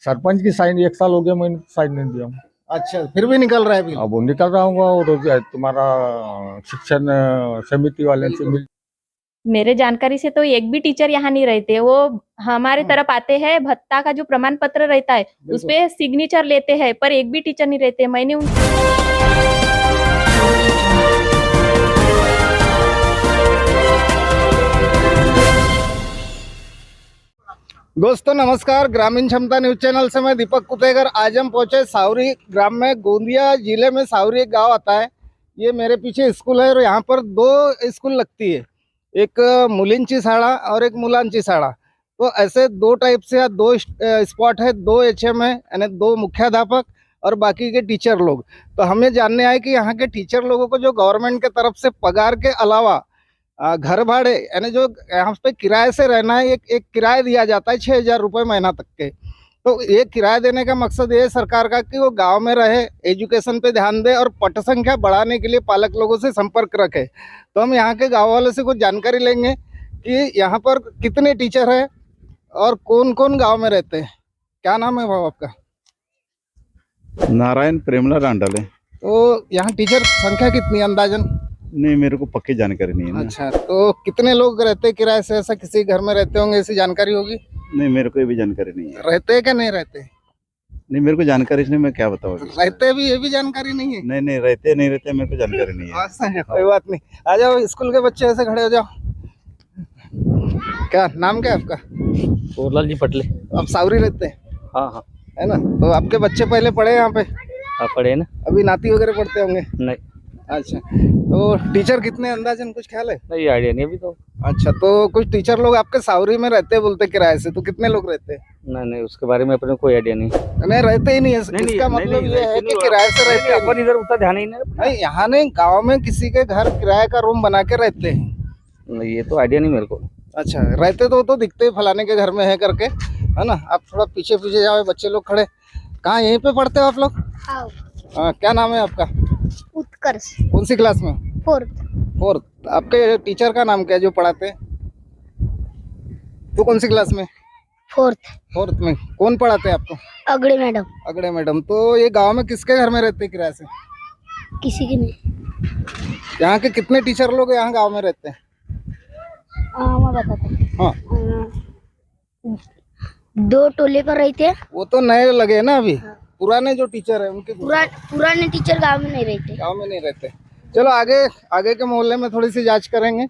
सरपंच की साइन 1 साल हो गया, मैंने साइन नहीं दिया हूँ। अच्छा, फिर भी निकल रहा है बिल? अब वो निकल रहा हूँ और तुम्हारा शिक्षण समिति वाले से मिल। मेरे जानकारी से तो एक भी टीचर यहाँ नहीं रहते। वो हमारे तरफ आते हैं, भत्ता का जो प्रमाण पत्र रहता है उसपे सिग्नेचर लेते हैं, पर एक भी टीचर नहीं रहते। मैंने दोस्तों नमस्कार, ग्रामीण क्षमता न्यूज चैनल से मैं दीपक कुतेगर। आज हम पहुंचे सावरी ग्राम में। गोंदिया जिले में सावरी एक गांव आता है। ये मेरे पीछे स्कूल है और यहाँ पर 2 स्कूल लगती है, एक मुलींची शाळा और एक मुलांची शाळा। तो ऐसे 2 टाइप से या 2 स्पॉट है, 2 HM है, यानी 2 मुख्याध्यापक और बाकी के टीचर लोग। तो हमें जानने आए कि यहाँ के टीचर लोगों को जो गवर्नमेंट के तरफ से पगार के अलावा घर भाड़े यानी जो यहाँ पे किराए से रहना है, एक किराया दिया जाता है 6,000 रुपये महीना तक के। तो ये किराया देने का मकसद ये है सरकार का कि वो गांव में रहे, एजुकेशन पे ध्यान दे और पट संख्या बढ़ाने के लिए पालक लोगों से संपर्क रखे। तो हम यहाँ के गाँव वालों से कुछ जानकारी लेंगे कि यहाँ पर कितने टीचर है और कौन कौन गाँव में रहते हैं। क्या नाम है बाबू आपका? नारायण प्रेमला डांडले। तो यहाँ टीचर संख्या कितनी अंदाजन? नहीं, मेरे को पक्की जानकारी नहीं है ना। अच्छा, तो कितने लोग रहते हैं किराए से? ऐसा किसी घर में रहते होंगे, ऐसी जानकारी होगी? नहीं, मेरे को ये भी जानकारी नहीं है। रहते हैं क्या नहीं रहते? नहीं, मेरे को जानकारी नहीं, मैं क्या बताऊँ। रहते भी ये भी जानकारी नहीं है? नहीं, रहते नहीं रहते मेरे को जानकारी नहीं है। ऐसा है, कोई बात नहीं। आ जाओ, स्कूल के बच्चे ऐसे खड़े हो जाओ। क्या नाम क्या है आपका? कोरलाल जी पटले। आप सावरी रहते हैं? हाँ हाँ है ना। तो आपके बच्चे पहले पढ़े यहाँ पे? हाँ पढ़े ना। अभी नाती वगैरह पढ़ते होंगे? नहीं अच्छा, तो टीचर कितने अंदाजन कुछ ख्याल है? नहीं, आइडिया नहीं अभी तो। अच्छा, तो कुछ टीचर लोग आपके सावरी में रहते हैं बोलते किराए से, तो कितने लोग रहते हैं? नहीं, उसके बारे में अपने कोई आइडिया नहीं। नहीं, रहते ही नहीं है। इसका मतलब ये है कि किराए से रहते हैं। अपन इधर उतना ध्यान ही नहीं, यहाँ नहीं, गाँव में किसी के घर किराए का रूम बना के रहते हैं। नहीं, ये तो आइडिया नहीं मेरे को। अच्छा, रहते तो दिखते फलाने के घर में है करके, है ना। आप थोड़ा पीछे पीछे जाओ, बच्चे लोग खड़े। कहाँ यहीं पे पढ़ते हो आप लोग? हाँ, क्या नाम है आपका? उत्कर्ष। कौन सी क्लास में? 4th। आपके टीचर का नाम क्या है जो पढ़ाते हैं? तो कौन सी क्लास में? 4th में। कौन पढ़ाते हैं आपको? अगड़े मैडम। अगड़े मैडम। तो ये गांव में किसके घर में रहते हैं किराए से? किसी की नहीं। यहाँ के कितने टीचर लोग यहाँ गांव में रहते हैं? मैं बताता हूँ। हाँ, 2 टोले पर रहते हैं। वो तो नए लगे हैं ना अभी। पुराने जो टीचर है उनके पुराने टीचर गांव में नहीं रहते। गांव में नहीं रहते। चलो आगे के मोहल्ले में थोड़ी सी जांच करेंगे।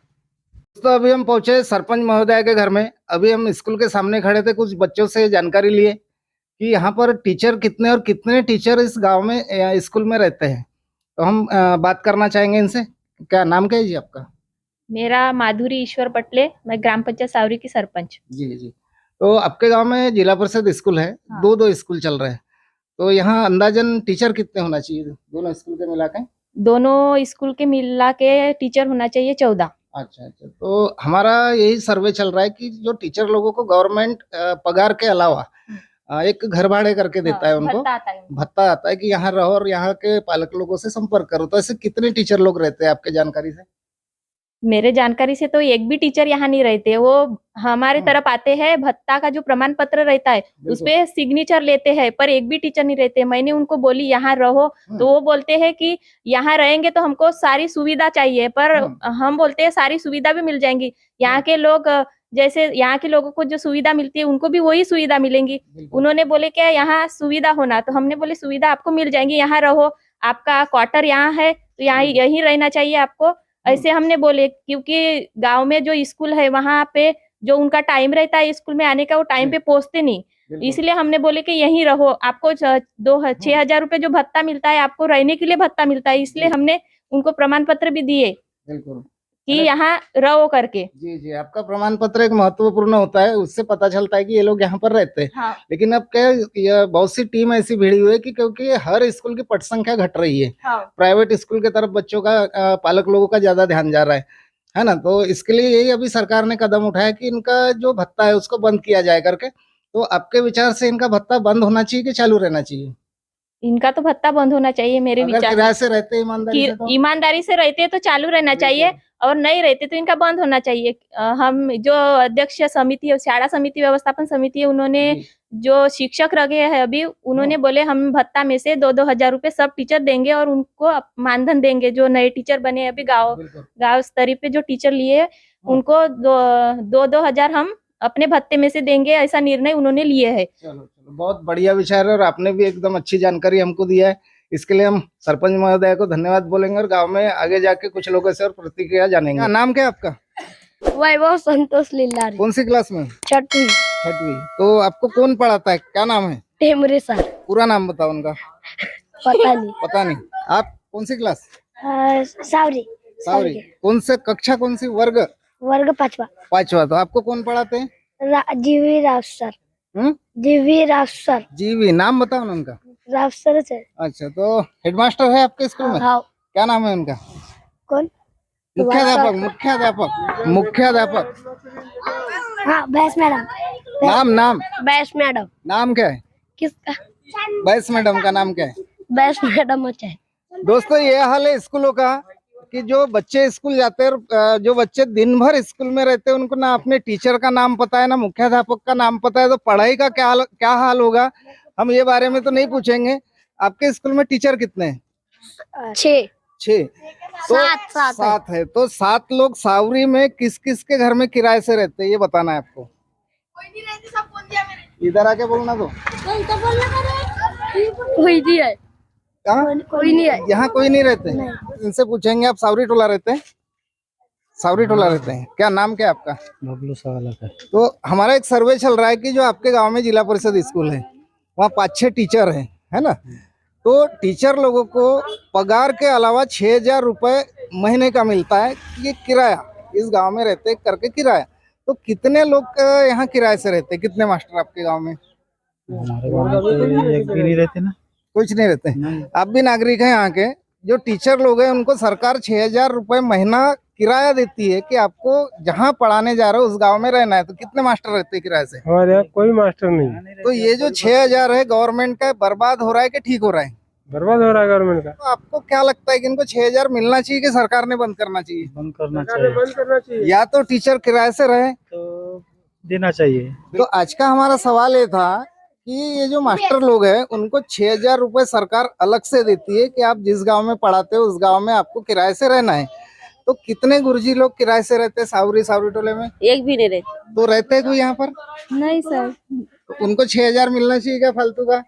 तो अभी हम पहुंचे सरपंच महोदय के घर में। अभी हम स्कूल के सामने खड़े थे, कुछ बच्चों से जानकारी लिए कि यहाँ पर टीचर कितने और कितने टीचर इस गांव में स्कूल में रहते हैं। तो हम बात करना चाहेंगे इनसे। क्या नाम क्या है जी आपका? मेरा माधुरी ईश्वर पटले, मैं ग्राम पंचायत सावरी की सरपंच। जी। तो आपके गांव में जिला परिषद स्कूल है। हाँ। 2 स्कूल चल रहे हैं। तो यहाँ अंदाजन टीचर कितने होना चाहिए दोनों स्कूल के मिला के? दोनों स्कूल के मिला के टीचर होना चाहिए 14। अच्छा, तो हमारा यही सर्वे चल रहा है कि जो टीचर लोगों को गवर्नमेंट पगार के अलावा एक घर भाड़े करके देता है, उनको भत्ता आता है कि यहाँ रहो और यहाँ के पालक लोगों से संपर्क करो। तो ऐसे कितने टीचर लोग रहते हैं आपके जानकारी से? मेरे जानकारी से तो एक भी टीचर यहाँ नहीं रहते। वो हमारे तरफ आते हैं, भत्ता का जो प्रमाण पत्र रहता है उसपे सिग्नेचर लेते हैं, पर एक भी टीचर नहीं रहते। मैंने उनको बोली यहाँ रहो, तो वो बोलते हैं कि यहाँ रहेंगे तो हमको सारी सुविधा चाहिए, पर हम बोलते हैं सारी सुविधा भी मिल जाएंगी। यहाँ के लोग जैसे यहाँ के लोगों को जो सुविधा मिलती है उनको भी वही सुविधा मिलेंगी। उन्होंने बोले क्या यहाँ सुविधा होना, तो हमने बोले सुविधा आपको मिल जाएंगी, यहाँ रहो, आपका क्वार्टर यहाँ है तो यहाँ यहीं रहना चाहिए आपको, ऐसे हमने बोले। क्योंकि गांव में जो स्कूल है वहां पे जो उनका टाइम रहता है स्कूल में आने का, वो टाइम पे पहुंचते नहीं, इसलिए हमने बोले कि यहीं रहो। आपको 6,000 रुपए जो भत्ता मिलता है, आपको रहने के लिए भत्ता मिलता है, इसलिए हमने उनको प्रमाण पत्र भी दिए कि यहाँ रहो करके। जी, आपका प्रमाण पत्र एक महत्वपूर्ण होता है, उससे पता चलता है कि ये लोग यहाँ पर रहते हैं। हाँ। लेकिन अब क्या ये बहुत सी टीम ऐसी भिड़ी हुई है कि क्योंकि हर स्कूल की पट संख्या घट रही है। हाँ। प्राइवेट स्कूल की तरफ बच्चों का पालक लोगों का ज्यादा ध्यान जा रहा है ना। तो इसके लिए यही अभी सरकार ने कदम उठाया कि इनका जो भत्ता है उसको बंद किया जाए करके। तो आपके विचार से इनका भत्ता बंद होना चाहिए कि चालू रहना चाहिए? इनका तो भत्ता बंद होना चाहिए मेरे विचार से रहते ईमानदारी से रहते हैं तो चालू रहना चाहिए। और नहीं रहते तो इनका बंद होना चाहिए। हम जो अध्यक्ष समिति है, शाला समिति व्यवस्थापन समिति है, उन्होंने जो शिक्षक रखे हैं अभी, उन्होंने बोले हम भत्ता में से 2-2 हजार रुपए सब टीचर देंगे और उनको मानधन देंगे। जो नए टीचर बने अभी गांव स्तरीय पे जो टीचर लिए उनको 2-2 हजार हम अपने भत्ते में से देंगे, ऐसा निर्णय उन्होंने लिए है। चलो बहुत बढ़िया विचार है और आपने भी एकदम अच्छी जानकारी हमको दिया है। इसके लिए हम सरपंच महोदय को धन्यवाद बोलेंगे और गांव में आगे जाके कुछ लोगों से और प्रतिक्रिया जानेंगे। क्या नाम क्या है आपका? वैभव संतोष लीलारी, कौन सी क्लास में? 6वीं। 6वीं। तो आपको कौन पढ़ाता है, क्या नाम है? टेमरे सर। पूरा नाम बताओ उनका। पता नहीं। पता नहीं। आप कौन सी क्लास? सावरी। सावरी। कौन से कक्षा, कौन सी वर्ग? वर्ग 5वां। 5वां। तो आपको कौन पढ़ाते हैं? जीवी राव सर। जीवी राव सर। जीवी। नाम बताओ ना उनका। राव सर है। अच्छा, तो हेडमास्टर है आपके स्कूल में? हाँ। क्या नाम है उनका? कौन? मुख्याध्यापक। मुख्याध्यापक। मुख्याध्यापक। हाँ, बैस मैडम। नाम बैस मैडम। नाम क्या है? किसका? बैस मैडम का नाम क्या है? बैस मैडम अच्छा है। दोस्तों, ये हाल है स्कूलों का कि जो बच्चे स्कूल जाते हैं, जो बच्चे दिन भर स्कूल में रहते हैं, उनको ना अपने टीचर का नाम पता है ना मुख्याध्यापक का नाम पता है, तो पढ़ाई का क्या हाल होगा हम ये बारे में तो नहीं पूछेंगे। आपके स्कूल में टीचर कितने हैं? 6। तो 7 है। तो 7 लोग सावरी में किस किस के घर में किराए से रहते हैं ये बताना है आपको। इधर आके बोलना तो। कोई नहीं है। कोई नहीं है यहाँ, कोई नहीं रहते। इनसे पूछेंगे। आप सावरी टोला रहते हैं? सावरी टोला रहते हैं। क्या नाम क्या है आपका? बबलू सवाल है। तो हमारा एक सर्वे चल रहा है कि जो आपके गांव में जिला परिषद स्कूल है वहाँ 5-6 टीचर हैं, है ना? तो टीचर लोगों को पगार के अलावा 6,000 रुपए महीने का मिलता है ये किराया, इस गांव में रहते करके किराया। तो कितने लोग यहाँ किराए से रहते, कितने मास्टर आपके गांव में? हमारे गाँव में एक भी नहीं रहते ना। कुछ नहीं रहते। आप भी नागरिक हैं यहाँ के। जो टीचर लोग हैं उनको सरकार 6,000 रुपए महीना किराया देती है कि आपको जहाँ पढ़ाने जा रहे हो उस गांव में रहना है। तो कितने मास्टर रहते हैं किराए से? हमारे यहाँ कोई मास्टर नहीं। तो ये जो 6,000 है गवर्नमेंट का, बर्बाद हो रहा है कि ठीक हो रहा है? बर्बाद हो रहा है गवर्नमेंट का। तो आपको क्या लगता है कि इनको 6,000 मिलना चाहिए कि सरकार ने बंद करना चाहिए? बंद करना बंद करना चाहिए। या तो टीचर किराए से रहे तो देना चाहिए। तो आज का हमारा सवाल ये था कि ये जो मास्टर लोग हैं उनको 6,000 रुपए सरकार अलग से देती है कि आप जिस गांव में पढ़ाते हो उस गांव में आपको किराए से रहना है। तो कितने गुरुजी लोग किराए से रहते हैं सावरी टोले में? एक भी नहीं रहते। तो रहते हैं कोई यहाँ पर? नहीं सर, तो उनको 6,000 मिलना चाहिए क्या फालतू का?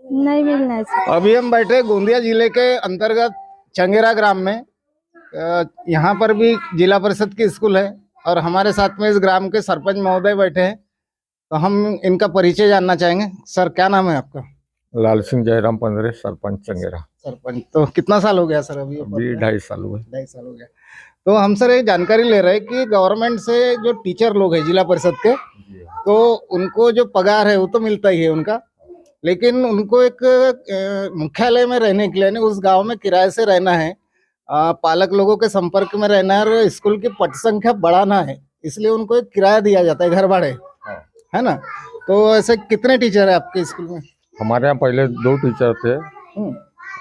नहीं मिलना है सर। अभी हम बैठे गोंदिया जिले के अंतर्गत चंगेरा ग्राम में। यहाँ पर भी जिला परिषद की स्कूल है और हमारे साथ में इस ग्राम के सरपंच महोदय बैठे हैं। तो हम इनका परिचय जानना चाहेंगे। सर, क्या नाम है आपका? लाल सिंह जयराम पंद्रे, सरपंच चंगेरा। सरपंच। तो कितना साल हो गया सर? अभी 2.5 साल हुए। 2.5 साल हो गया। तो हम सर ये जानकारी ले रहे हैं कि गवर्नमेंट से जो टीचर लोग हैं जिला परिषद के, तो उनको जो पगार है वो तो मिलता ही है उनका, लेकिन उनको एक मुख्यालय में रहने के लिए उस गांव में किराए से रहना है, पालक लोगों के संपर्क में रहना है और स्कूल की पट संख्या बढ़ाना है, इसलिए उनको एक किराया दिया जाता है, घर भाड़े, है ना? तो ऐसे कितने टीचर है आपके स्कूल में? हमारे यहाँ पहले 2 टीचर थे,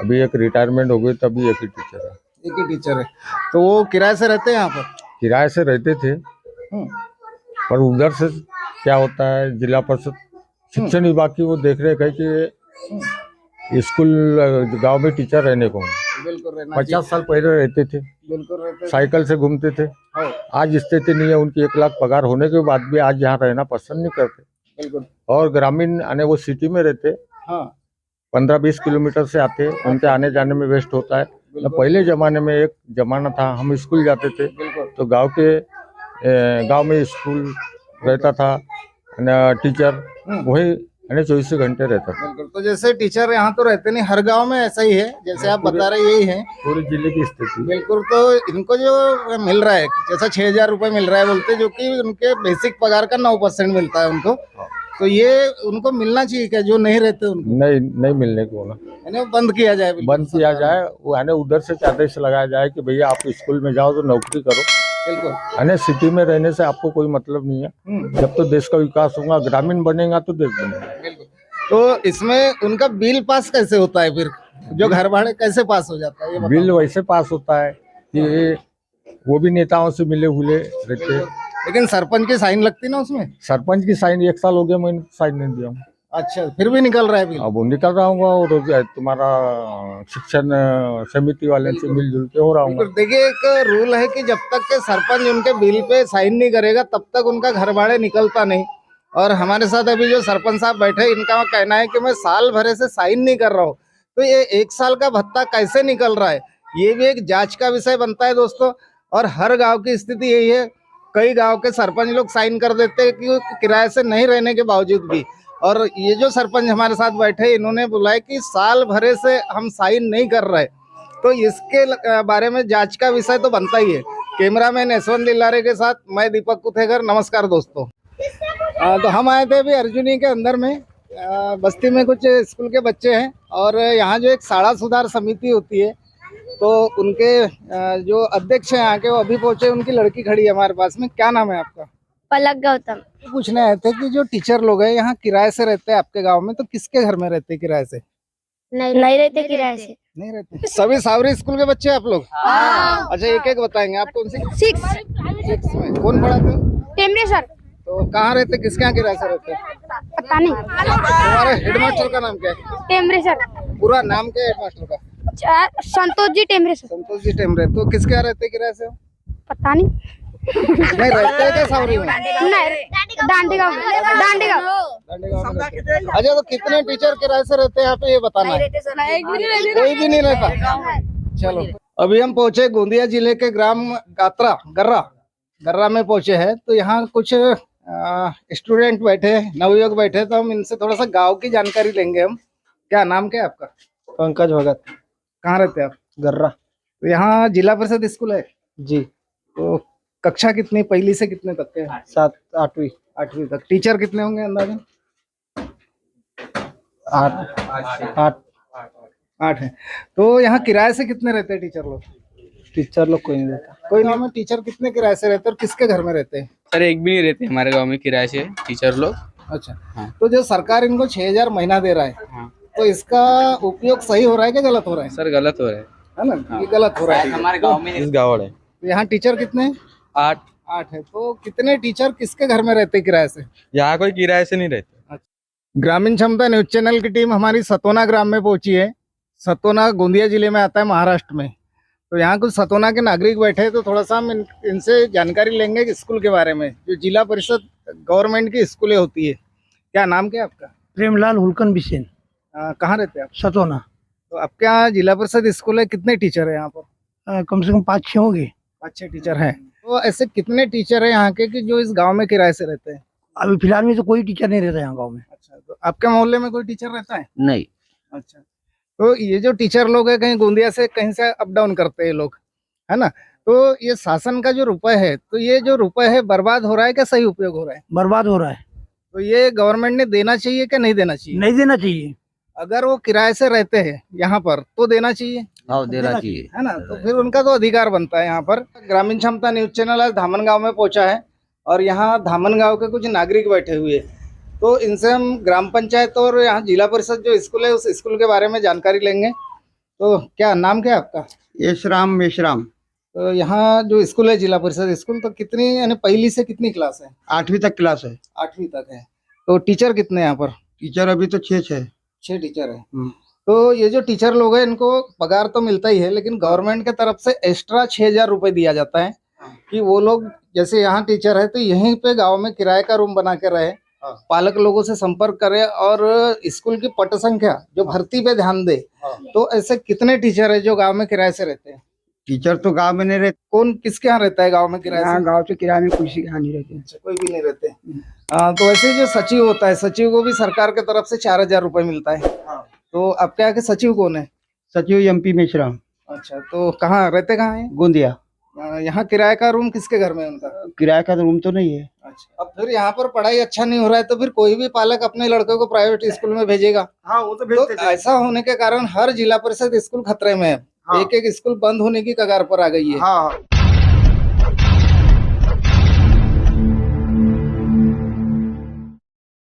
अभी एक रिटायरमेंट हो गई, तभी एक ही टीचर है। एक ही टीचर है। तो वो किराए से रहते हैं यहाँ पर? किराए से रहते थे, पर उधर से क्या होता है, जिला परिषद शिक्षण विभाग की वो देख रेख है कि स्कूल गांव में टीचर रहने को बिल्कुल रहना 50 साल पहले रहते थे, बिल्कुल रहते साइकिल से घूमते थे। आज स्थिति नहीं है उनकी, 1 लाख पगार होने के बाद भी आज यहाँ रहना पसंद नहीं करते। बिल्कुल। और ग्रामीण आने, वो सिटी में रहते, हाँ, 15-20 किलोमीटर से आते, उनके आने जाने में वेस्ट होता है। पहले जमाने में एक जमाना था, हम स्कूल जाते थे तो गांव में स्कूल रहता था, टीचर वही 24 घंटे रहता था। बिल्कुल। तो जैसे टीचर यहाँ तो रहते नहीं, हर गांव में ऐसा ही है जैसे आप बता रहे, यही है पूरे जिले की स्थिति। बिल्कुल। तो इनको जो मिल रहा है, जैसा 6,000 रुपए मिल रहा है बोलते, जो कि उनके बेसिक पगार का 9% मिलता है उनको, तो ये उनको मिलना चाहिए क्या जो नहीं रहते उनको? नहीं मिलने को ना, यानी बंद किया जाए। बंद किया जाए, वो आने उधर से आदेश लगाया जाए कि भैया आप स्कूल में जाओ तो नौकरी करो। बिल्कुल। यानी सिटी में रहने से आपको कोई मतलब नहीं है। जब तो देश का विकास होगा, ग्रामीण बनेगा तो देश बनेगा। बिल्कुल। तो इसमें उनका बिल पास कैसे होता है फिर, जो घर भाड़े कैसे पास हो जाता है? बिल वैसे पास होता है कि वो भी नेताओं से मिले हुए रहते हैं। लेकिन सरपंच की साइन लगती ना उसमें। सरपंच की साइन 1 साल हो गया, मैंने साइन नहीं दिया हूँ। अच्छा, फिर भी निकल रहा है बिल। अब वो निकल रहा हूँ और तुम्हारा शिक्षण समिति वाले से मिलजुल के हो रहा हूँ। बिल्कुल। देखिए, एक रूल है कि जब तक के सरपंच उनके बिल पे साइन नहीं करेगा तब तक उनका घर भाड़े निकलता नहीं। और हमारे साथ अभी जो सरपंच साहब बैठे, इनका कहना है कि मैं साल भरे से साइन नहीं कर रहा हूँ, तो ये 1 साल का भत्ता कैसे निकल रहा है, ये भी एक जांच का विषय बनता है दोस्तों। और हर गांव की स्थिति यही है, कई गांव के सरपंच लोग साइन कर देते हैं कि किराए से नहीं रहने के बावजूद भी। और ये जो सरपंच हमारे साथ बैठे, इन्होंने बोला है कि साल भरे से हम साइन नहीं कर रहे, तो इसके बारे में जांच का विषय तो बनता ही है। कैमरामैन यशवंत लिल्लारे के साथ मैं दीपक कुथेकर। नमस्कार दोस्तों। तो हम आए थे अभी अर्जुनी के अंदर में, बस्ती में कुछ स्कूल के बच्चे हैं और यहाँ जो एक शाला सुधार समिति होती है, तो उनके जो अध्यक्ष हैं यहाँ के, वो अभी पहुंचे, उनकी लड़की खड़ी है हमारे पास में। क्या नाम है आपका? पलक गौतम। पूछने आए थे कि जो टीचर लोग हैं यहाँ किराए से रहते हैं आपके गांव में, तो किसके घर में रहते हैं किराए से? नहीं रहते किराए से। नहीं रहते। सभी सावरी स्कूल के बच्चे आप लोग? अच्छा, एक एक बताएंगे। आप कौन सी? 6 में। कौन पढ़ाते हो? टेमरे सर। तो कहाँ रहते, किसके यहाँ किराए से रहते? पता नहीं। तुम्हारे हेडमास्टर का नाम क्या है? टेमरे सर। पूरा नाम क्या है हेडमास्टर का? संतोष जी टेमरे सर। संतोष जी टेमरे। तो किसके यहाँ रहते किराए से? पता नहीं। नहीं रहते हैं क्या सावरी में? डांडीगांव। अच्छा, तो कितने टीचर किराए से रहते हैं यहाँ पे, ये बताना है। कोई भी नहीं रहता। चलो, अभी हम पहुंचे गोंदिया जिले के ग्राम गर्रा में पहुंचे हैं। तो यहाँ कुछ स्टूडेंट बैठे, नवयुवक बैठे, तो हम इनसे थोड़ा सा गांव की जानकारी लेंगे हम। क्या नाम क्या है आपका? पंकज भगत। कहाँ रहते हैं आप? गर्रा। तो यहाँ जिला परिषद स्कूल है जी। तो कक्षा कितनी, पहली से कितने तक के? 7 8वीं 8वीं तक। टीचर कितने होंगे अंदाजा? 8 है। तो यहाँ किराए से कितने रहते हैं टीचर लोग? टीचर लोग कोई नहीं देता। कोई नाम है? टीचर कितने किराए से रहते हैं और किसके घर में रहते हैं? सर एक भी नहीं रहते हमारे गांव में किराए से टीचर लोग। अच्छा। तो जो सरकार इनको 6,000 महीना दे रहा है, तो इसका उपयोग सही हो रहा है कि गलत हो रहा है? सर गलत हो रहा है ना, ये गलत हो रहा है। हमारे गांव में इस गाँव है। तो यहाँ टीचर कितने हैं? 8 है। तो कितने टीचर किसके घर में रहते हैं किराए से? यहाँ कोई किराए से नहीं रहते। ग्रामीण क्षमता न्यूज चैनल की टीम हमारी सतोना ग्राम में पहुंची है। सतोना गोंदिया जिले में आता है, महाराष्ट्र में। तो यहाँ कुछ सतोना के नागरिक बैठे हैं, तो थोड़ा सा हम इनसे जानकारी लेंगे कि स्कूल के बारे में, जो जिला परिषद गवर्नमेंट की स्कूलें होती है। क्या नाम क्या है आपका? प्रेमलाल हुलकन बिसेन। कहाँ रहते हैं आप? सतोना। तो आपके यहाँ जिला परिषद स्कूल है, कितने टीचर है यहाँ पर? कम से कम 5-6 होंगे। 5-6 टीचर हैं। तो ऐसे कितने टीचर है यहाँ के कि जो इस गांव में किराए से रहते हैं? अभी फिलहाल में तो कोई टीचर नहीं रहता यहाँ गांव में। अच्छा, तो आपके मोहल्ले में कोई टीचर रहता है? नहीं। अच्छा, तो ये जो टीचर लोग हैं, कहीं गोंदिया से कहीं से अप डाउन करते हैं लोग, है ना? तो ये शासन का जो रुपए है, तो ये जो रुपए है बर्बाद हो रहा है क्या सही उपयोग हो रहा है? बर्बाद हो रहा है। तो ये गवर्नमेंट ने देना चाहिए क्या नहीं देना चाहिए? नहीं देना चाहिए। अगर वो किराए से रहते हैं यहाँ पर तो देना चाहिए। हाँ, देना चाहिए, है ना? तो फिर उनका तो अधिकार बनता है यहाँ पर। ग्रामीण क्षमता न्यूज चैनल आज धामन गांव में पहुंचा है और यहाँ धामन गांव के कुछ नागरिक बैठे हुए, तो इनसे हम ग्राम पंचायत और यहाँ जिला परिषद जो स्कूल है उस स्कूल के बारे में जानकारी लेंगे। तो क्या नाम क्या है आपका? यशराम मेशराम। तो यहाँ जो स्कूल है जिला परिषद स्कूल, तो कितनी यानी पहली से कितनी क्लास है? 8वीं तक क्लास है। 8वीं तक है। तो टीचर कितने यहाँ पर? टीचर अभी तो 6 है। 6 टीचर है। तो ये जो टीचर लोग हैं इनको पगार तो मिलता ही है, लेकिन गवर्नमेंट के तरफ से एक्स्ट्रा 6,000 रुपए दिया जाता है कि वो लोग जैसे यहाँ टीचर है तो यहीं पे गांव में किराए का रूम बना के रहे, पालक लोगों से संपर्क करे और स्कूल की पट संख्या जो भर्ती पे ध्यान दे। तो ऐसे कितने टीचर है जो गांव में किराए से रहते हैं? टीचर तो गांव में नहीं रहते। कौन किसके यहाँ रहता है गांव में किराए से? गांव से किराए में किसी के यहाँ नहीं रहते। अच्छा, कोई भी नहीं रहते। तो ऐसे जो सचिव होता है, सचिव को भी सरकार की तरफ से 4,000 रुपए मिलता है। तो आपके यहाँ के सचिव कौन है? सचिव MP मेशराम। अच्छा, तो कहाँ रहते, कहाँ है? गोंदिया। यहाँ किराए का रूम किसके घर में है उनका? किराए का रूम तो नहीं है। अच्छा, अब फिर यहाँ पर पढ़ाई अच्छा नहीं हो रहा है तो फिर कोई भी पालक अपने लड़के को प्राइवेट स्कूल में भेजेगा। हाँ, वो तो ऐसा होने के कारण हर जिला परिषद स्कूल खतरे में है। एक स्कूल बंद होने की कगार पर आ गई है। हाँ।